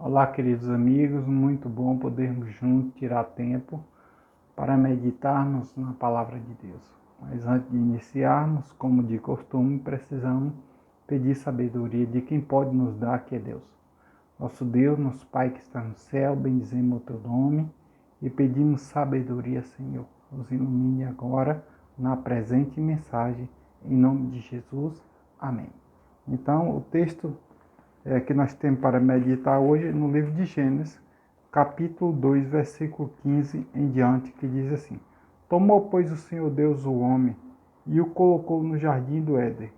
Olá, queridos amigos, muito bom podermos juntos tirar tempo para meditarmos na palavra de Deus. Mas antes de iniciarmos, como de costume, precisamos pedir sabedoria de quem pode nos dar, que é Deus. Nosso Deus, nosso Pai que está no céu, bendizemos o teu nome e pedimos sabedoria, Senhor. Nos ilumine agora na presente mensagem, em nome de Jesus. Amém. Então, o texto que nós temos para meditar hoje no livro de Gênesis, capítulo 2, versículo 15 em diante, que diz assim: Tomou, pois, o Senhor Deus o homem e o colocou no jardim do Éden,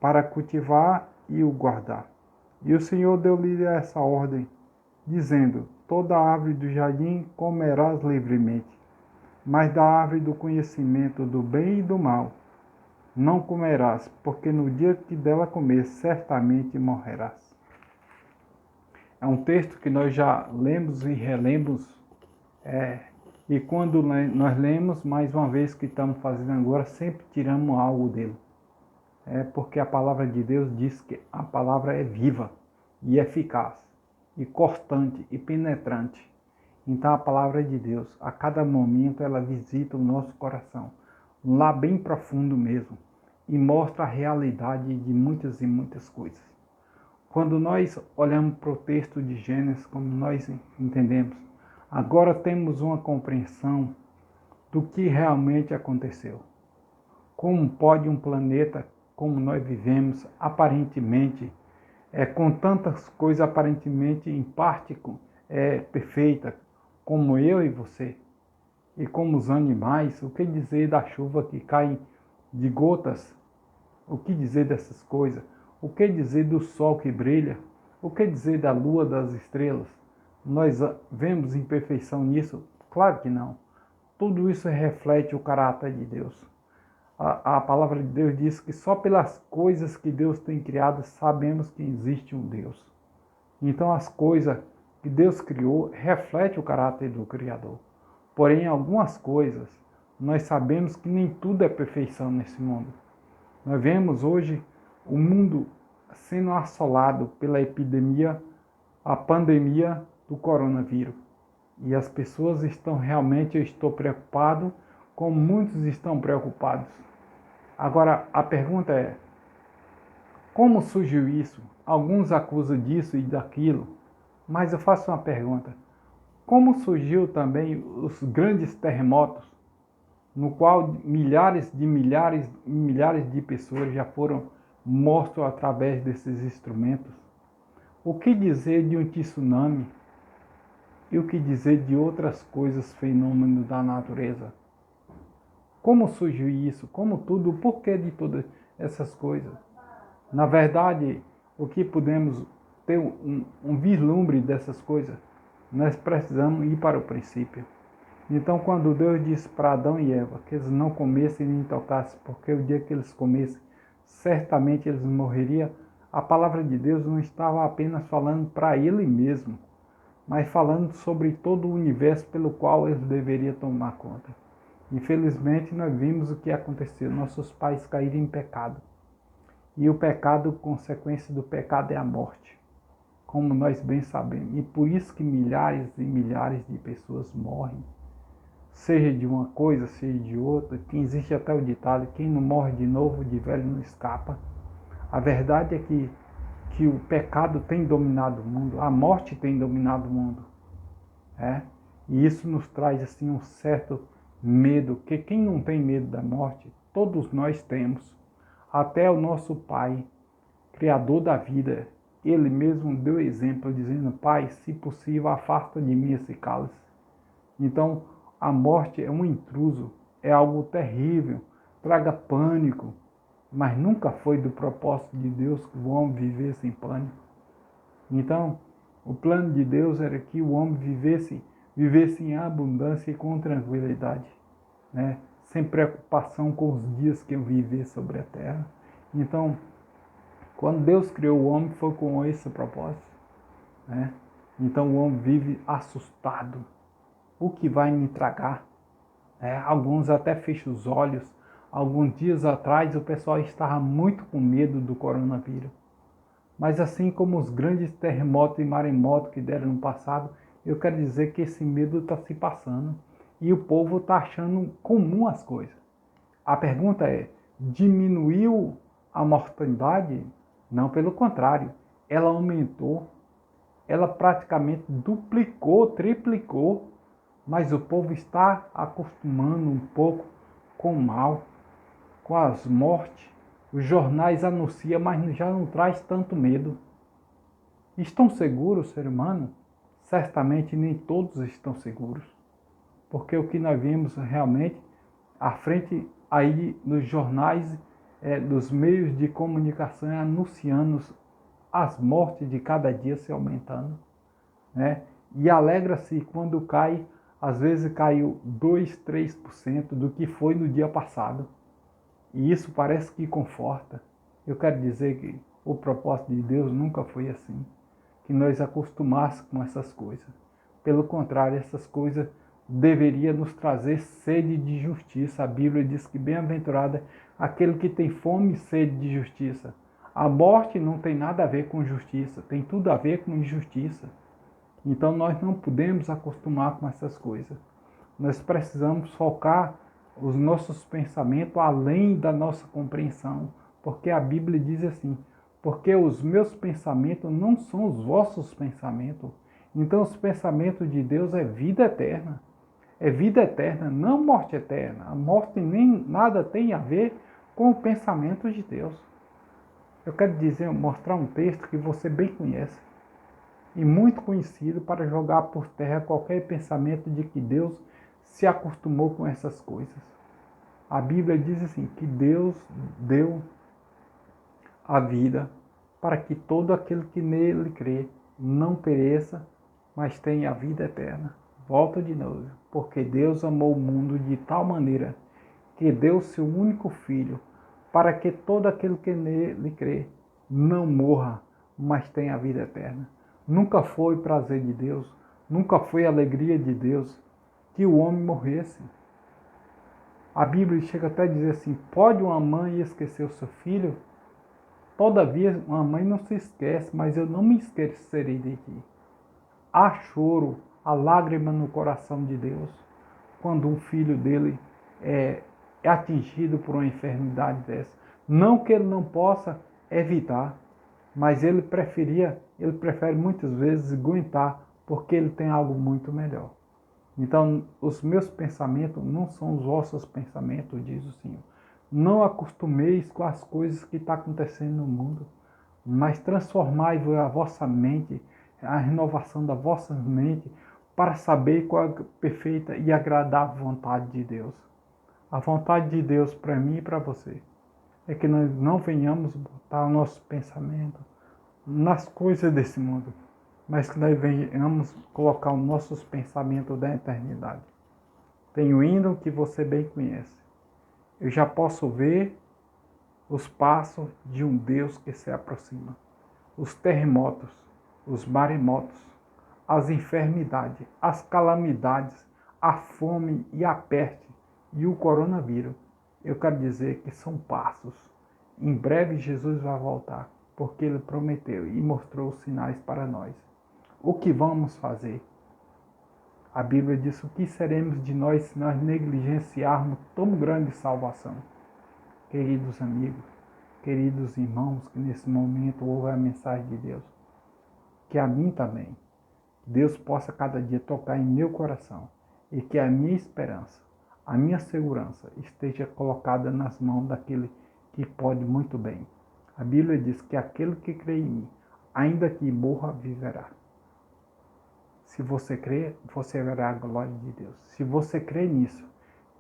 para cultivar e o guardar. E o Senhor deu-lhe essa ordem, dizendo: Toda árvore do jardim comerás livremente, mas da árvore do conhecimento do bem e do mal não comerás, porque no dia que dela comer, certamente morrerás. É um texto que nós já lemos e relemos, e quando nós lemos, mais uma vez que estamos fazendo agora, sempre tiramos algo dele. Porque a palavra de Deus diz que a palavra é viva e eficaz, e cortante e penetrante. Então a palavra de Deus, a cada momento, ela visita o nosso coração, lá bem profundo mesmo, e mostra a realidade de muitas e muitas coisas. Quando nós olhamos para o texto de Gênesis, como nós entendemos, agora temos uma compreensão do que realmente aconteceu. Como pode um planeta como nós vivemos, aparentemente, com tantas coisas aparentemente em parte perfeita, como eu e você, e como os animais, o que dizer da chuva que cai de gotas, o que dizer dessas coisas? O que dizer do sol que brilha? O que dizer da lua, das estrelas? Nós vemos imperfeição nisso? Claro que não. Tudo isso reflete o caráter de Deus. A palavra de Deus diz que só pelas coisas que Deus tem criado sabemos que existe um Deus. Então as coisas que Deus criou refletem o caráter do Criador. Porém, algumas coisas nós sabemos que nem tudo é perfeição nesse mundo. Nós vemos hoje o mundo sendo assolado pela epidemia, a pandemia do coronavírus. E as pessoas estão realmente, eu estou preocupado, como muitos estão preocupados. Agora, a pergunta é, como surgiu isso? Alguns acusam disso e daquilo, mas eu faço uma pergunta. Como surgiu também os grandes terremotos, no qual milhares de pessoas já foram mortos através desses instrumentos? O que dizer de um tsunami? E o que dizer de outras coisas, fenômenos da natureza? Como surgiu isso? Como tudo? O porquê de todas essas coisas? Na verdade, o que podemos ter um vislumbre dessas coisas, nós precisamos ir para o princípio. Então, quando Deus disse para Adão e Eva que eles não comessem nem tocassem, porque o dia que eles comessem, certamente eles morreriam, a palavra de Deus não estava apenas falando para ele mesmo, mas falando sobre todo o universo pelo qual eles deveriam tomar conta. Infelizmente, nós vimos o que aconteceu. Nossos pais caíram em pecado. E o pecado, consequência do pecado, é a morte, como nós bem sabemos. E por isso que milhares e milhares de pessoas morrem, seja de uma coisa, seja de outra, que existe até o ditado: quem não morre de novo, de velho não escapa. A verdade é que o pecado tem dominado o mundo, a morte tem dominado o mundo. E isso nos traz assim um certo medo, que quem não tem medo da morte, todos nós temos. Até o nosso Pai, Criador da vida, Ele mesmo deu exemplo, dizendo: Pai, se possível, afasta de mim esse cálice. Então, a morte é um intruso, é algo terrível, traga pânico, mas nunca foi do propósito de Deus que o homem vivesse em pânico. Então, o plano de Deus era que o homem vivesse em abundância e com tranquilidade, sem preocupação com os dias que eu viver sobre a terra. Então, quando Deus criou o homem, foi com esse propósito. Então, o homem vive assustado. O que vai me tragar? Alguns até fecham os olhos. Alguns dias atrás, o pessoal estava muito com medo do coronavírus. Mas assim como os grandes terremotos e maremotos que deram no passado, eu quero dizer que esse medo está se passando e o povo está achando comum as coisas. A pergunta é, diminuiu a mortalidade? Não, pelo contrário, ela aumentou, ela praticamente duplicou, triplicou, mas o povo está acostumando um pouco com o mal, com as mortes. Os jornais anunciam, mas já não traz tanto medo. Estão seguros, ser humano? Certamente nem todos estão seguros, porque o que nós vemos realmente à frente aí nos jornais, dos meios de comunicação, anunciando as mortes de cada dia se aumentando, né? E alegra-se quando cai, às vezes caiu 2, 3% do que foi no dia passado. E isso parece que conforta. Eu quero dizer que o propósito de Deus nunca foi assim, que nós acostumássemos com essas coisas. Pelo contrário, essas coisas deveriam nos trazer sede de justiça. A Bíblia diz que bem-aventurado é aquele que tem fome e sede de justiça. A morte não tem nada a ver com justiça, tem tudo a ver com injustiça. Então nós não podemos acostumar com essas coisas. Nós precisamos focar os nossos pensamentos além da nossa compreensão, porque a Bíblia diz assim, porque os meus pensamentos não são os vossos pensamentos. Então os pensamentos de Deus é vida eterna. É vida eterna, não morte eterna. A morte nem nada tem a ver com o pensamento de Deus. Eu quero dizer, mostrar um texto que você bem conhece e muito conhecido para jogar por terra qualquer pensamento de que Deus se acostumou com essas coisas. A Bíblia diz assim, que Deus deu a vida para que todo aquele que nele crê não pereça, mas tenha a vida eterna. Volto de novo, porque Deus amou o mundo de tal maneira que deu seu único filho para que todo aquele que nele crê não morra, mas tenha a vida eterna. Nunca foi prazer de Deus, nunca foi alegria de Deus que o homem morresse. A Bíblia chega até a dizer assim, pode uma mãe esquecer o seu filho? Todavia, uma mãe não se esquece, mas eu não me esquecerei de ti. Há choro, há lágrima no coração de Deus, quando um filho dele é atingido por uma enfermidade dessa. Não que ele não possa evitar, mas ele prefere muitas vezes aguentar, porque ele tem algo muito melhor. Então, os meus pensamentos não são os vossos pensamentos, diz o Senhor. Não acostumeis com as coisas que estão acontecendo no mundo, mas transformai a vossa mente, a renovação da vossa mente, para saber qual é a perfeita e agradável vontade de Deus. A vontade de Deus para mim e para você é que nós não venhamos botar o nosso pensamento nas coisas desse mundo, mas que nós venhamos colocar os nossos pensamentos da eternidade. Tem o hino que você bem conhece. Eu já posso ver os passos de um Deus que se aproxima. Os terremotos, os maremotos, as enfermidades, as calamidades, a fome e a peste e o coronavírus. Eu quero dizer que são passos. Em breve Jesus vai voltar, porque Ele prometeu e mostrou os sinais para nós. O que vamos fazer? A Bíblia diz o que seremos de nós se nós negligenciarmos tão grande salvação. Queridos amigos, queridos irmãos que nesse momento ouvem a mensagem de Deus, que a mim também, Deus possa cada dia tocar em meu coração e que a minha esperança, a minha segurança esteja colocada nas mãos daquele que pode muito bem. A Bíblia diz que aquele que crê em mim, ainda que morra, viverá. Se você crê, você verá a glória de Deus. Se você crê nisso,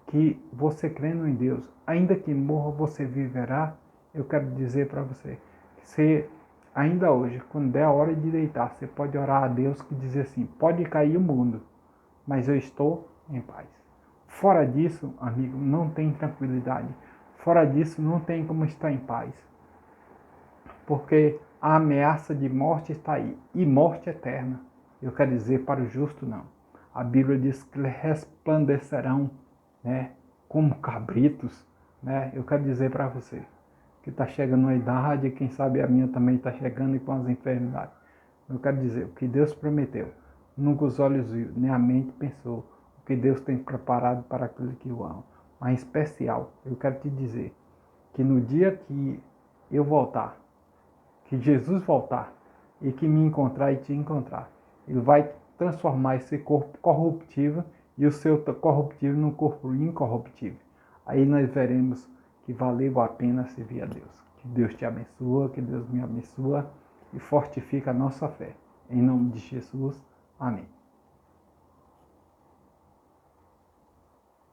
que você crendo em Deus, ainda que morra, você viverá, eu quero dizer para você, se ainda hoje, quando der a hora de deitar, você pode orar a Deus que dizer assim, pode cair o mundo, mas eu estou em paz. Fora disso, amigo, não tem tranquilidade. Fora disso, não tem como estar em paz. Porque a ameaça de morte está aí, e morte eterna. Eu quero dizer para o justo, não. A Bíblia diz que eles resplandecerão, né, como cabritos. Né? Eu quero dizer para você que está chegando a idade, e quem sabe a minha também está chegando e com as enfermidades. Eu quero dizer, o que Deus prometeu, nunca os olhos viu, nem a mente pensou, o que Deus tem preparado para aqueles que o amam. Mas em especial, eu quero te dizer que no dia que eu voltar, que Jesus voltar e que me encontrar e te encontrar, Ele vai transformar esse corpo corruptível e o seu corruptível num corpo incorruptível. Aí nós veremos que valeu a pena servir a Deus. Que Deus te abençoe, que Deus me abençoe e fortifica a nossa fé. Em nome de Jesus, amém.